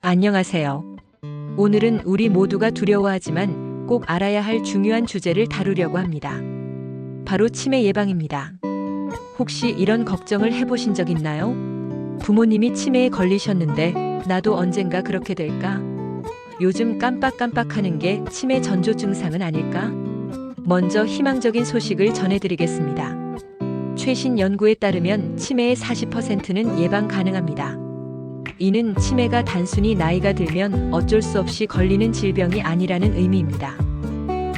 안녕하세요. 오늘은 우리 모두가 두려워하지만 꼭 알아야 할 중요한 주제를 다루려고 합니다. 바로 치매 예방입니다. 혹시 이런 걱정을 해보신 적 있나요? 부모님이 치매에 걸리셨는데 나도 언젠가 그렇게 될까? 요즘 깜빡깜빡하는 게 치매 전조 증상은 아닐까? 먼저 희망적인 소식을 전해드리겠습니다. 최신 연구에 따르면 치매의 40%는 예방 가능합니다. 이는 치매가 단순히 나이가 들면 어쩔 수 없이 걸리는 질병이 아니라는 의미입니다.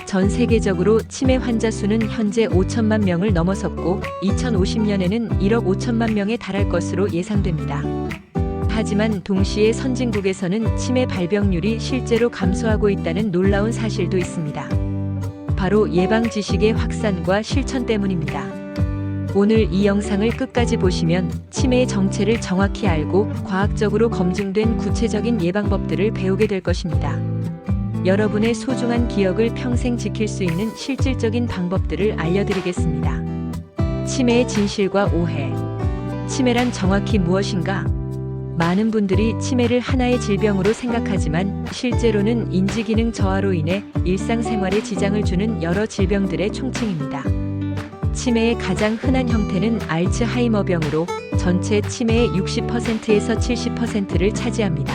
전 세계적으로 치매 환자 수는 현재 5천만 명을 넘어섰고 2050년에는 1억 5천만 명에 달할 것으로 예상됩니다. 하지만 동시에 선진국에서는 치매 발병률이 실제로 감소하고 있다는 놀라운 사실도 있습니다. 바로 예방 지식의 확산과 실천 때문입니다. 오늘 이 영상을 끝까지 보시면 치매의 정체를 정확히 알고 과학적으로 검증된 구체적인 예방법들을 배우게 될 것입니다. 여러분의 소중한 기억을 평생 지킬 수 있는 실질적인 방법들을 알려드리겠습니다. 치매의 진실과 오해. 치매란 정확히 무엇인가? 많은 분들이 치매를 하나의 질병으로 생각하지만 실제로는 인지기능 저하로 인해 일상생활에 지장을 주는 여러 질병들의 총칭입니다. 치매의 가장 흔한 형태는 알츠하이머병으로 전체 치매의 60%에서 70%를 차지합니다.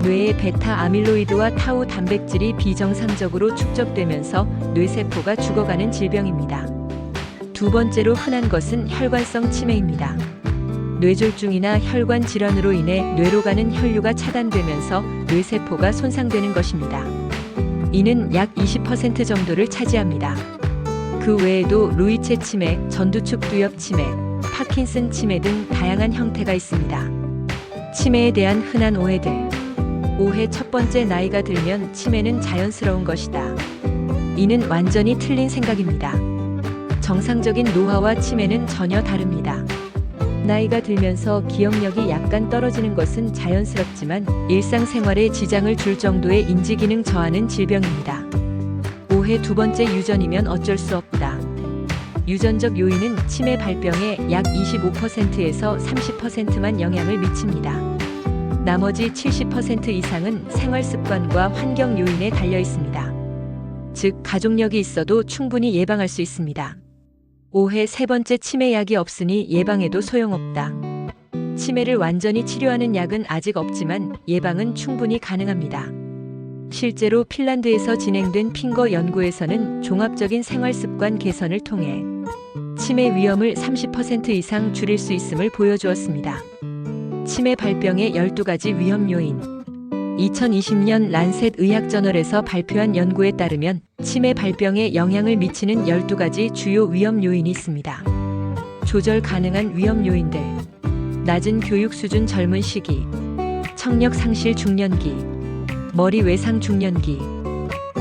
뇌의 베타 아밀로이드와 타우 단백질이 비정상적으로 축적되면서 뇌세포가 죽어가는 질병입니다. 두 번째로 흔한 것은 혈관성 치매입니다. 뇌졸중이나 혈관 질환으로 인해 뇌로 가는 혈류가 차단되면서 뇌세포가 손상되는 것입니다. 이는 약 20% 정도를 차지합니다. 그 외에도 루이체 치매, 전두축 두엽 치매, 파킨슨 치매 등 다양한 형태가 있습니다. 치매에 대한 흔한 오해들. 오해 첫 번째, 나이가 들면 치매는 자연스러운 것이다. 이는 완전히 틀린 생각입니다. 정상적인 노화와 치매는 전혀 다릅니다. 나이가 들면서 기억력이 약간 떨어지는 것은 자연스럽지만 일상생활에 지장을 줄 정도의 인지기능 저하는 질병입니다. 오해 두 번째, 유전이면 어쩔 수 없다. 유전적 요인은 치매 발병의 약 25%에서 30%만 영향을 미칩니다. 나머지 70% 이상은 생활 습관과 환경 요인에 달려 있습니다. 즉, 가족력이 있어도 충분히 예방할 수 있습니다. 오해 세 번째, 치매약이 없으니 예방해도 소용없다. 치매를 완전히 치료하는 약은 아직 없지만 예방은 충분히 가능합니다. 실제로 핀란드에서 진행된 핑거 연구에서는 종합적인 생활습관 개선을 통해 치매 위험을 30% 이상 줄일 수 있음을 보여주었습니다. 치매 발병의 12가지 위험 요인. 2020년 란셋 의학저널에서 발표한 연구에 따르면 치매 발병에 영향을 미치는 12가지 주요 위험 요인이 있습니다. 조절 가능한 위험 요인들. 낮은 교육 수준 젊은 시기, 청력 상실 중년기, 머리 외상 중년기,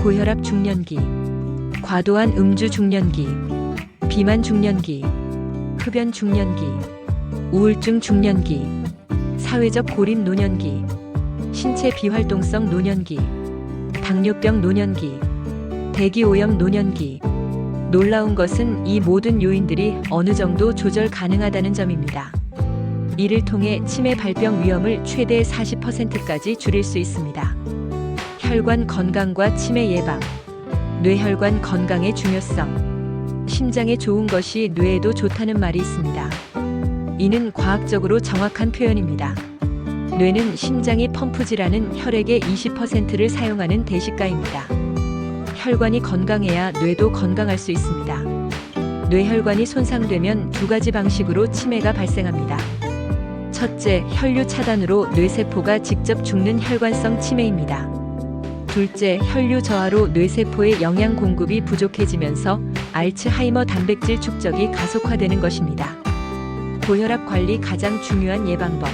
고혈압 중년기, 과도한 음주 중년기, 비만 중년기, 흡연 중년기, 우울증 중년기, 사회적 고립 노년기, 신체 비활동성 노년기, 당뇨병 노년기, 대기오염 노년기. 놀라운 것은 이 모든 요인들이 어느 정도 조절 가능하다는 점입니다. 이를 통해 치매 발병 위험을 최대 40%까지 줄일 수 있습니다. 혈관 건강과 치매 예방. 뇌혈관 건강의 중요성. 심장에 좋은 것이 뇌에도 좋다는 말이 있습니다. 이는 과학적으로 정확한 표현입니다. 뇌는 심장이 펌프질하는 혈액의 20%를 사용하는 대식가입니다. 혈관이 건강해야 뇌도 건강할 수 있습니다. 뇌혈관이 손상되면 두 가지 방식으로 치매가 발생합니다. 첫째, 혈류 차단으로 뇌세포가 직접 죽는 혈관성 치매입니다. 둘째, 혈류 저하로 뇌세포의 영양 공급이 부족해지면서 알츠하이머 단백질 축적이 가속화되는 것입니다. 고혈압 관리 가장 중요한 예방법.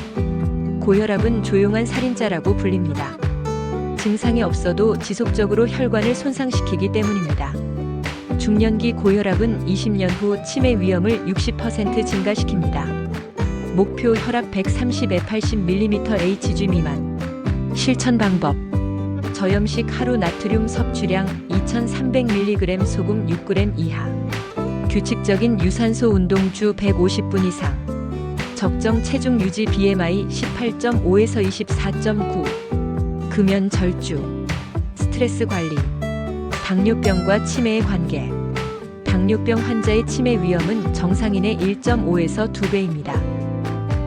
고혈압은 조용한 살인자라고 불립니다. 증상이 없어도 지속적으로 혈관을 손상시키기 때문입니다. 중년기 고혈압은 20년 후 치매 위험을 60% 증가시킵니다. 목표 혈압 130/80mm HG 미만. 실천 방법. 저염식 하루 나트륨 섭취량 2300mg 소금 6g 이하. 규칙적인 유산소 운동 주 150분 이상. 적정 체중 유지 BMI 18.5에서 24.9. 금연 절주. 스트레스 관리. 당뇨병과 치매의 관계. 당뇨병 환자의 치매 위험은 정상인의 1.5에서 2배입니다.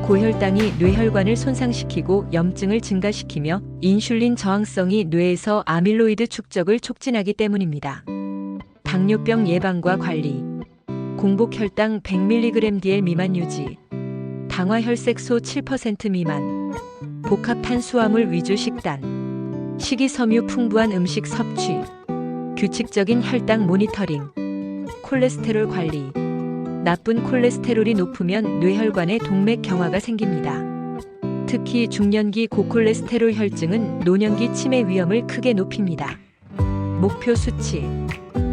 고혈당이 뇌혈관을 손상시키고 염증을 증가시키며 인슐린 저항성이 뇌에서 아밀로이드 축적을 촉진하기 때문입니다. 당뇨병 예방과 관리. 공복 혈당 100mg/dl 미만 유지. 당화 혈색소 7% 미만. 복합 탄수화물 위주 식단. 식이섬유 풍부한 음식 섭취. 규칙적인 혈당 모니터링. 콜레스테롤 관리. 나쁜 콜레스테롤이 높으면 뇌혈관에 동맥 경화가 생깁니다. 특히 중년기 고콜레스테롤 혈증은 노년기 치매 위험을 크게 높입니다. 목표 수치.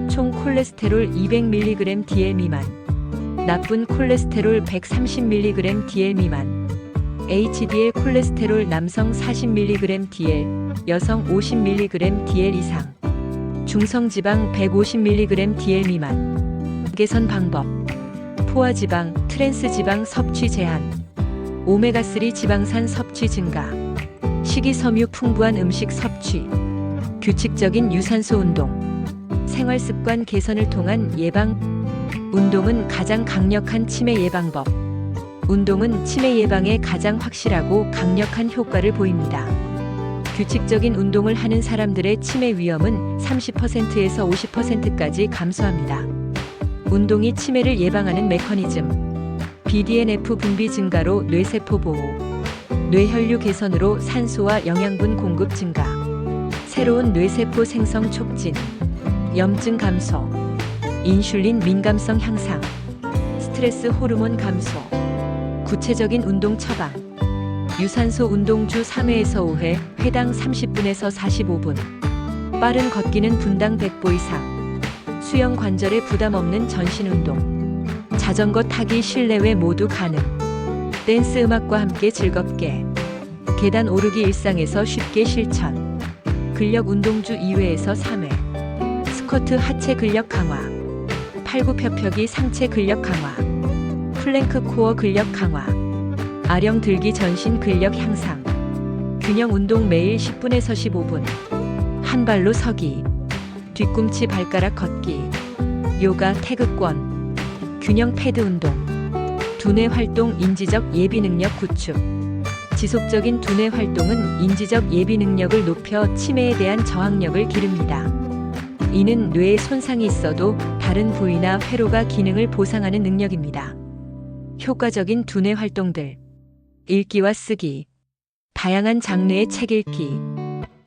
총 콜레스테롤 200mg/dl 미만. 나쁜 콜레스테롤 130mg/dl 미만. HDL 콜레스테롤 남성 40mg/dl, 여성 50mg/dl 이상. 중성지방 150mg/dl 미만. 개선 방법. 포화지방, 트랜스지방 섭취 제한. 오메가3 지방산 섭취 증가. 식이섬유 풍부한 음식 섭취. 규칙적인 유산소 운동. 생활습관 개선을 통한 예방. 운동은 가장 강력한 치매 예방법. 운동은 치매 예방에 가장 확실하고 강력한 효과를 보입니다. 규칙적인 운동을 하는 사람들의 치매 위험은 30%에서 50%까지 감소합니다. 운동이 치매를 예방하는 메커니즘. BDNF 분비 증가로 뇌세포 보호. 뇌혈류 개선으로 산소와 영양분 공급 증가. 새로운 뇌세포 생성 촉진. 염증 감소. 인슐린 민감성 향상. 스트레스 호르몬 감소. 구체적인 운동 처방. 유산소 운동 주 3회에서 5회, 회당 30분에서 45분. 빠른 걷기는 분당 100보 이상. 수영 관절에 부담 없는 전신 운동. 자전거 타기 실내외 모두 가능. 댄스 음악과 함께 즐겁게. 계단 오르기 일상에서 쉽게 실천. 근력 운동 주 2회에서 3회. 스쿼트 하체 근력 강화. 팔굽혀펴기 상체 근력 강화. 플랭크 코어 근력 강화. 아령 들기 전신 근력 향상. 균형 운동 매일 10분에서 15분. 한 발로 서기. 뒤꿈치 발가락 걷기. 요가 태극권. 균형 패드 운동. 두뇌 활동 인지적 예비 능력 구축. 지속적인 두뇌 활동은 인지적 예비 능력을 높여 치매에 대한 저항력을 기릅니다. 이는 뇌에 손상이 있어도 다른 부위나 회로가 기능을 보상하는 능력입니다. 효과적인 두뇌 활동들. 읽기와 쓰기. 다양한 장르의 책 읽기.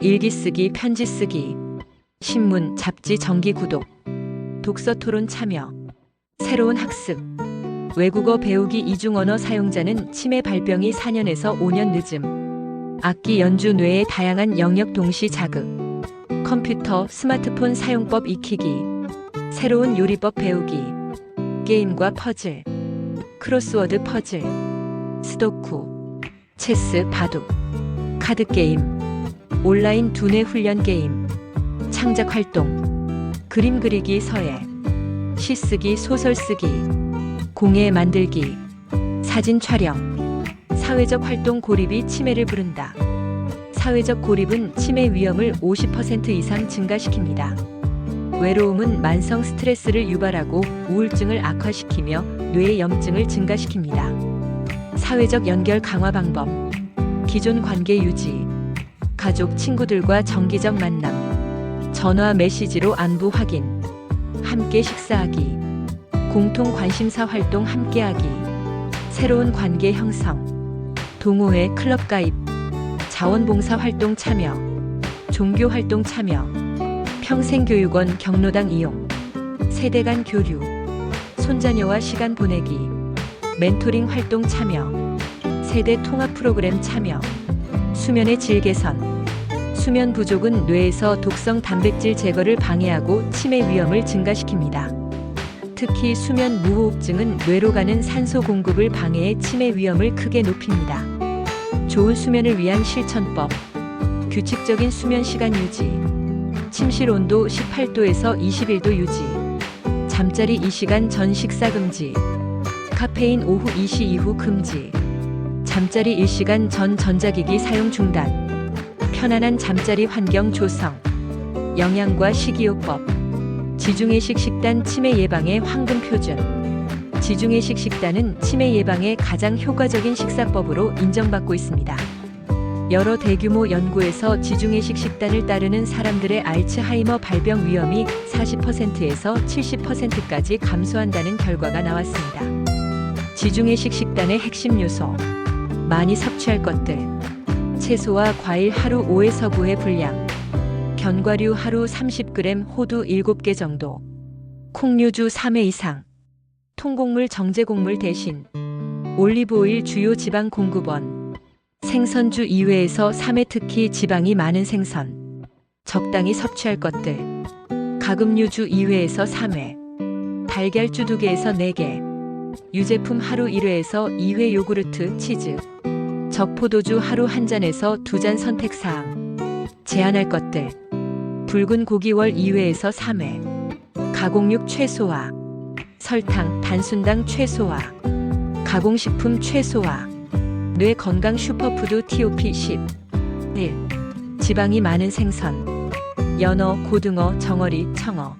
일기 쓰기, 편지 쓰기. 신문, 잡지 정기 구독. 독서 토론 참여. 새로운 학습. 외국어 배우기 이중 언어 사용자는 치매 발병이 4년에서 5년 늦음. 악기 연주 뇌의 다양한 영역 동시 자극. 컴퓨터, 스마트폰 사용법 익히기. 새로운 요리법 배우기. 게임과 퍼즐. 크로스워드 퍼즐. 스도쿠. 체스, 바둑. 카드게임. 온라인 두뇌 훈련 게임. 창작 활동. 그림 그리기 서예. 시 쓰기 소설 쓰기. 공예 만들기. 사진 촬영. 사회적 활동 고립이 치매를 부른다. 사회적 고립은 치매 위험을 50% 이상 증가시킵니다. 외로움은 만성 스트레스를 유발하고 우울증을 악화시키며 뇌의 염증을 증가시킵니다. 사회적 연결 강화 방법. 기존 관계 유지. 가족, 친구들과 정기적 만남. 전화 메시지로 안부 확인. 함께 식사하기. 공통 관심사 활동 함께하기. 새로운 관계 형성. 동호회, 클럽 가입. 자원봉사 활동 참여. 종교 활동 참여. 평생교육원, 경로당 이용. 세대 간 교류. 손자녀와 시간 보내기. 멘토링 활동 참여. 세대 통합 프로그램 참여. 수면의 질 개선. 수면 부족은 뇌에서 독성 단백질 제거를 방해하고 치매 위험을 증가시킵니다. 특히 수면 무호흡증은 뇌로 가는 산소 공급을 방해해 치매 위험을 크게 높입니다. 좋은 수면을 위한 실천법. 규칙적인 수면 시간 유지. 침실 온도 18도에서 21도 유지. 잠자리 2시간 전 식사 금지. 카페인 오후 2시 이후 금지. 잠자리 1시간 전 전자기기 사용 중단. 편안한 잠자리 환경 조성. 영양과 식이요법. 지중해식 식단 치매 예방의 황금 표준. 지중해식 식단은 치매 예방에 가장 효과적인 식사법으로 인정받고 있습니다. 여러 대규모 연구에서 지중해식 식단을 따르는 사람들의 알츠하이머 발병 위험이 40%에서 70%까지 감소한다는 결과가 나왔습니다. 지중해식 식단의 핵심 요소. 많이 섭취할 것들. 채소와 과일 하루 5에서 9회 분량. 견과류 하루 30g, 호두 7개 정도. 콩류주 3회 이상. 통곡물 정제곡물 대신. 올리브오일 주요 지방 공급원. 생선주 2회에서 3회, 특히 지방이 많은 생선. 적당히 섭취할 것들. 가금류주 2회에서 3회. 달걀주 2개에서 4개. 유제품 하루 1회에서 2회. 요구르트, 치즈. 적포도주 하루 1잔에서 2잔. 선택사항. 제한할 것들. 붉은 고기 월 2회에서 3회. 가공육 최소화. 설탕, 단순당 최소화. 가공식품 최소화. 뇌 건강 슈퍼푸드 TOP 10. 1. 지방이 많은 생선. 연어, 고등어, 정어리, 청어.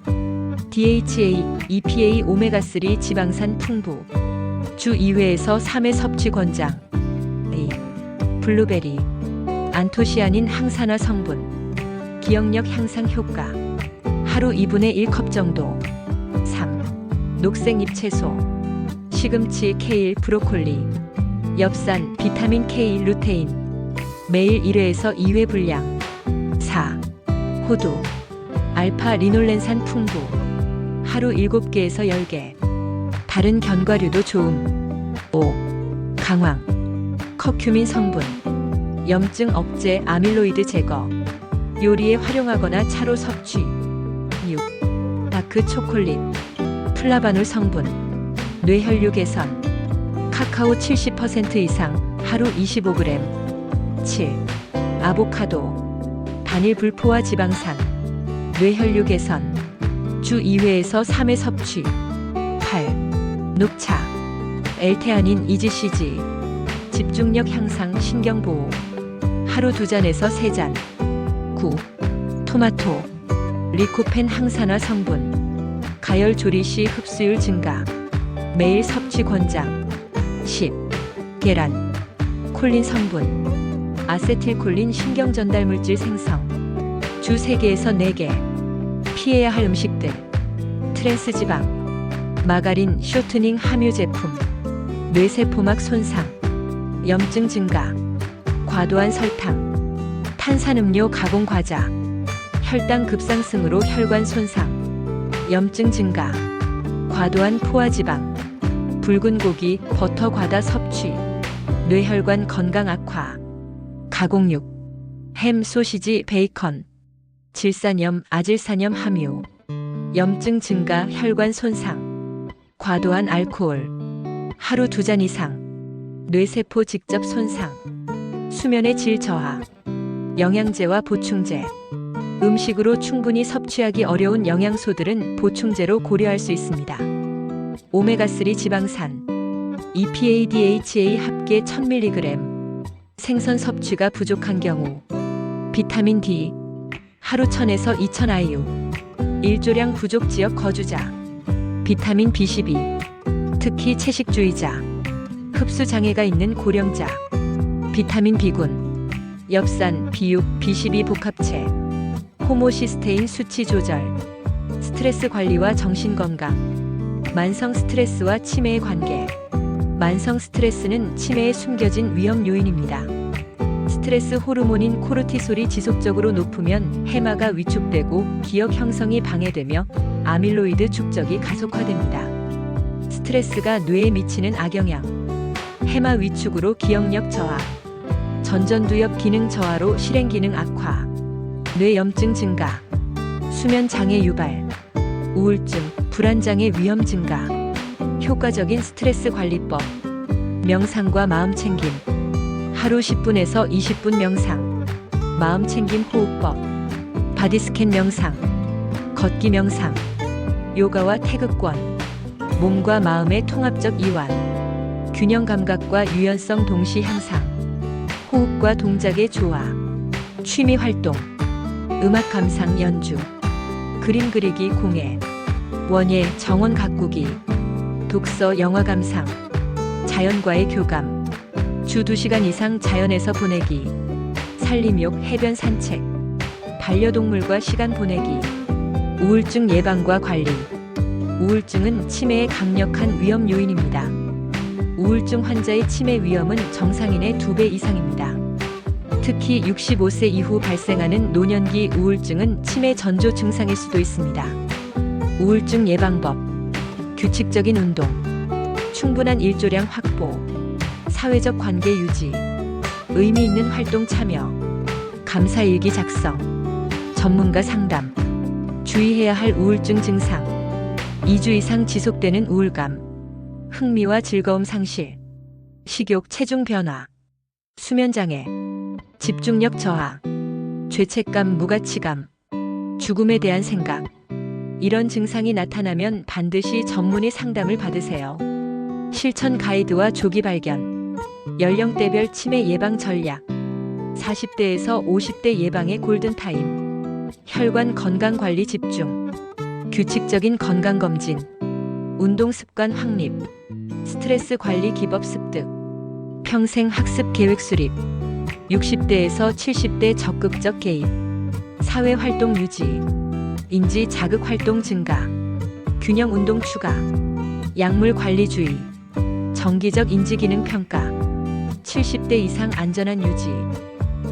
DHA, EPA, 오메가3 지방산 풍부. 주 2회에서 3회 섭취 권장. 2. 블루베리. 안토시아닌 항산화 성분. 기억력 향상 효과. 하루 2분의 1컵 정도. 3. 녹색 잎채소. 시금치, 케일, 브로콜리. 엽산, 비타민 K, 루테인. 매일 1회에서 2회 분량. 4. 호두. 알파 리놀렌산 풍부. 하루 7개에서 10개. 다른 견과류도 좋음. 5. 강황. 커큐민 성분. 염증 억제, 아밀로이드 제거. 요리에 활용하거나 차로 섭취. 6. 다크 초콜릿. 플라바놀 성분. 뇌혈류 개선. 카카오 70% 이상, 하루 25g. 7. 아보카도. 단일 불포화 지방산. 뇌혈류 개선. 주 2회에서 3회 섭취. 8. 녹차. L테아닌, EGCG. 집중력 향상, 신경보호. 하루 2잔에서 3잔. 9. 토마토. 리코펜 항산화 성분. 가열 조리 시 흡수율 증가. 매일 섭취 권장. 10. 계란. 콜린 성분. 아세틸콜린 신경 전달 물질 생성. 주 3개에서 4개. 피해야 할 음식들. 트랜스 지방. 마가린, 쇼트닝 함유 제품. 뇌세포막 손상. 염증 증가. 과도한 설탕. 탄산음료, 가공 과자. 혈당 급상승으로 혈관 손상. 염증 증가. 과도한 포화지방. 붉은 고기, 버터 과다 섭취. 뇌혈관 건강 악화. 가공육. 햄, 소시지, 베이컨. 질산염, 아질산염 함유. 염증 증가, 혈관 손상. 과도한 알코올. 하루 2잔 이상. 뇌세포 직접 손상. 수면의 질 저하. 영양제와 보충제. 음식으로 충분히 섭취하기 어려운 영양소들은 보충제로 고려할 수 있습니다. 오메가3 지방산. EPA, DHA 합계 1000mg. 생선 섭취가 부족한 경우. 비타민 D. 하루 1000에서 2000 IU. 일조량 부족 지역 거주자. 비타민 B12. 특히 채식주의자. 흡수 장애가 있는 고령자. 비타민 B군. 엽산, 비육, B12 복합체. 호모시스테인 수치 조절. 스트레스 관리와 정신건강. 만성 스트레스와 치매의 관계. 만성 스트레스는 치매에 숨겨진 위험 요인입니다. 스트레스 호르몬인 코르티솔이 지속적으로 높으면 해마가 위축되고 기억 형성이 방해되며 아밀로이드 축적이 가속화됩니다. 스트레스가 뇌에 미치는 악영향. 해마 위축으로 기억력 저하. 전전두엽 기능 저하로 실행 기능 악화. 뇌 염증 증가. 수면 장애 유발. 우울증, 불안장애 위험 증가. 효과적인 스트레스 관리법. 명상과 마음 챙김. 하루 10분에서 20분 명상. 마음 챙김 호흡법. 바디스캔 명상. 걷기 명상. 요가와 태극권. 몸과 마음의 통합적 이완. 균형 감각과 유연성 동시 향상, 호흡과 동작의 조화, 취미 활동, 음악 감상 연주, 그림 그리기 공예, 원예 정원 가꾸기, 독서 영화 감상, 자연과의 교감, 주 2시간 이상 자연에서 보내기, 산림욕 해변 산책, 반려동물과 시간 보내기, 우울증 예방과 관리. 우울증은 치매의 강력한 위험 요인입니다. 우울증 환자의 치매 위험은 정상인의 2배 이상입니다. 특히 65세 이후 발생하는 노년기 우울증은 치매 전조 증상일 수도 있습니다. 우울증 예방법, 규칙적인 운동, 충분한 일조량 확보, 사회적 관계 유지, 의미 있는 활동 참여, 감사일기 작성, 전문가 상담, 주의해야 할 우울증 증상, 2주 이상 지속되는 우울감, 흥미와 즐거움 상실, 식욕 체중 변화, 수면장애, 집중력 저하, 죄책감 무가치감, 죽음에 대한 생각. 이런 증상이 나타나면 반드시 전문의 상담을 받으세요. 실천 가이드와 조기 발견, 연령대별 치매 예방 전략, 40대에서 50대 예방의 골든타임, 혈관 건강 관리 집중, 규칙적인 건강검진, 운동습관 확립, 스트레스 관리 기법 습득, 평생 학습 계획 수립, 60대에서 70대 적극적 개입, 사회활동 유지, 인지 자극 활동 증가, 균형 운동 추가, 약물 관리주의, 정기적 인지기능 평가, 70대 이상 안전한 유지,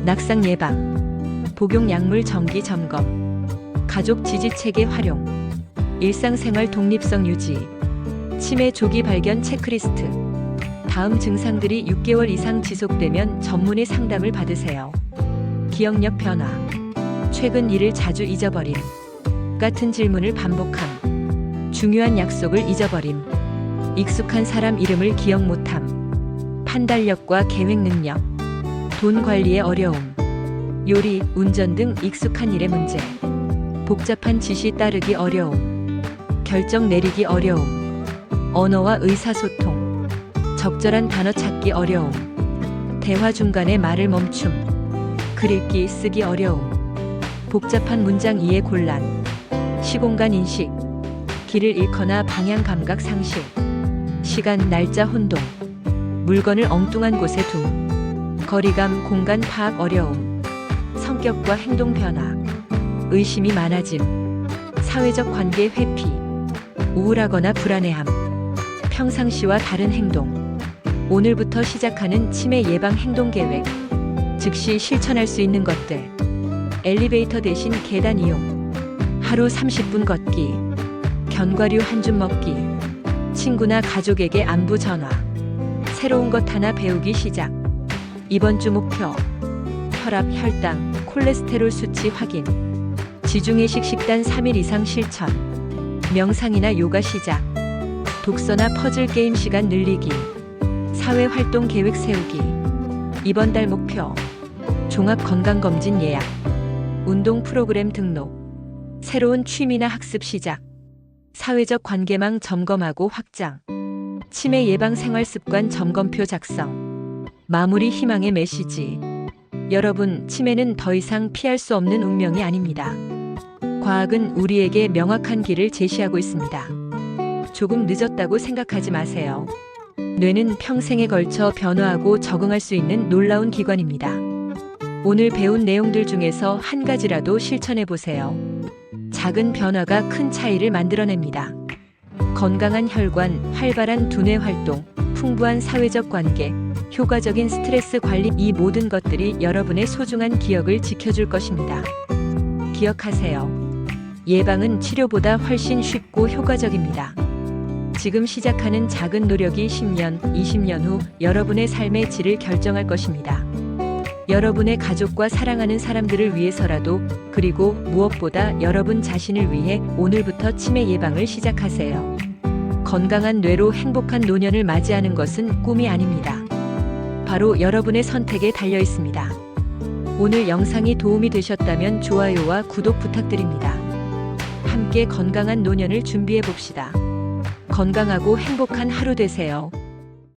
낙상 예방, 복용 약물 정기 점검, 가족 지지 체계 활용, 일상생활 독립성 유지, 치매 조기 발견 체크리스트. 다음 증상들이 6개월 이상 지속되면 전문의 상담을 받으세요. 기억력 변화, 최근 일을 자주 잊어버림, 같은 질문을 반복함, 중요한 약속을 잊어버림, 익숙한 사람 이름을 기억 못함, 판단력과 계획 능력, 돈 관리의 어려움, 요리, 운전 등 익숙한 일의 문제, 복잡한 지시 따르기 어려움, 결정 내리기 어려움, 언어와 의사소통, 적절한 단어 찾기 어려움, 대화 중간에 말을 멈춤, 글 읽기 쓰기 어려움, 복잡한 문장 이해 곤란, 시공간 인식, 길을 잃거나 방향 감각 상실, 시간 날짜 혼동, 물건을 엉뚱한 곳에 둠, 거리감 공간 파악 어려움, 성격과 행동 변화, 의심이 많아짐, 사회적 관계 회피, 우울하거나 불안해함, 평상시와 다른 행동. 오늘부터 시작하는 치매 예방 행동 계획. 즉시 실천할 수 있는 것들. 엘리베이터 대신 계단 이용, 하루 30분 걷기, 견과류 한 줌 먹기, 친구나 가족에게 안부 전화, 새로운 것 하나 배우기 시작. 이번 주 목표, 혈압, 혈당, 콜레스테롤 수치 확인, 지중해식 식단 3일 이상 실천, 명상이나 요가 시작, 독서나 퍼즐 게임 시간 늘리기, 사회활동 계획 세우기. 이번 달 목표, 종합 건강검진 예약, 운동 프로그램 등록, 새로운 취미나 학습 시작, 사회적 관계망 점검하고 확장, 치매 예방 생활습관 점검표 작성. 마무리 희망의 메시지. 여러분, 치매는 더 이상 피할 수 없는 운명이 아닙니다. 과학은 우리에게 명확한 길을 제시하고 있습니다. 조금 늦었다고 생각하지 마세요. 뇌는 평생에 걸쳐 변화하고 적응할 수 있는 놀라운 기관입니다. 오늘 배운 내용들 중에서 한 가지라도 실천해 보세요. 작은 변화가 큰 차이를 만들어냅니다. 건강한 혈관, 활발한 두뇌 활동, 풍부한 사회적 관계, 효과적인 스트레스 관리, 이 모든 것들이 여러분의 소중한 기억을 지켜줄 것입니다. 기억하세요. 예방은 치료보다 훨씬 쉽고 효과적입니다. 지금 시작하는 작은 노력이 10년, 20년 후 여러분의 삶의 질을 결정할 것입니다. 여러분의 가족과 사랑하는 사람들을 위해서라도, 그리고 무엇보다 여러분 자신을 위해 오늘부터 치매 예방을 시작하세요. 건강한 뇌로 행복한 노년을 맞이하는 것은 꿈이 아닙니다. 바로 여러분의 선택에 달려 있습니다. 오늘 영상이 도움이 되셨다면 좋아요와 구독 부탁드립니다. 함께 건강한 노년을 준비해 봅시다. 건강하고 행복한 하루 되세요.